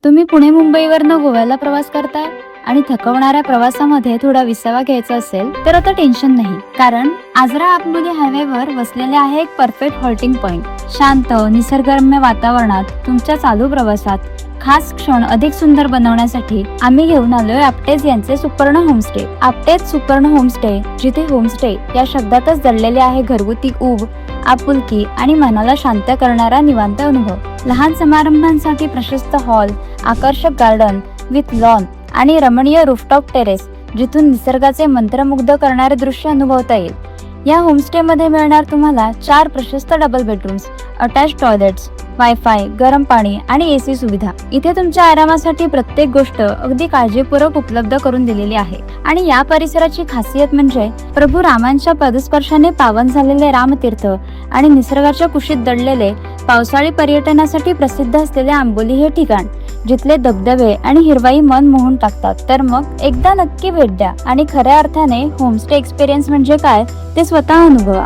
तुम्ही पुणे मुंबईवरनं गोव्याला प्रवास करताय आणि थकवणाऱ्या प्रवासामध्ये थोडा विसावा घ्यायचा असेल तर आता टेन्शन नाही, कारण आजरा आबमुली हायवेवर वसलेले आहे एक परफेक्ट हॉल्टिंग पॉइंट. शांत निसर्गरम्य वातावरणात तुमच्या चालू प्रवासात खास क्षण अधिक सुंदर बनवण्यासाठी आम्ही घेऊन आलोय आपटेज यांचे सुपर्ण होमस्टे. आपटेज सुपर्ण होमस्टे, जिथे होमस्टे या शब्दातच दडलेले आहे घरगुती ऊब, आपुलकी आणि मनाला शांत करणारा निवांत अनुभव. लहान समारंभांसाठी प्रशस्त हॉल, आकर्षक गार्डन विथ लॉन आणि रमणीय रूफटॉप टेरेस, जिथून निसर्गाचे मंत्रमुग्ध करणारे दृश्य अनुभवता येईल. या होमस्टेमध्ये मिळणार तुम्हाला 4 प्रशस्त double bedrooms, attach toilets, wifi, गरम पाणी आणि एसी सुविधा. इथे तुमच्या आरामासाठी प्रत्येक गोष्ट अगदी काळजीपूर्वक उपलब्ध करून दिलेली आहे. आणि या परिसराची खासियत म्हणजे प्रभू रामांच्या पदस्पर्शाने पावन झालेले रामतीर्थ आणि निसर्गाच्या कुशीत दडलेले पावसाळी पर्यटनासाठी प्रसिद्ध असलेले आंबोली हे ठिकाण, जिथले धबधबे आणि हिरवाई मन मोहून टाकतात. तर मग एकदा नक्की भेट द्या आणि खऱ्या अर्थाने होमस्टे एक्सपिरियन्स म्हणजे काय ते स्वतः अनुभवा.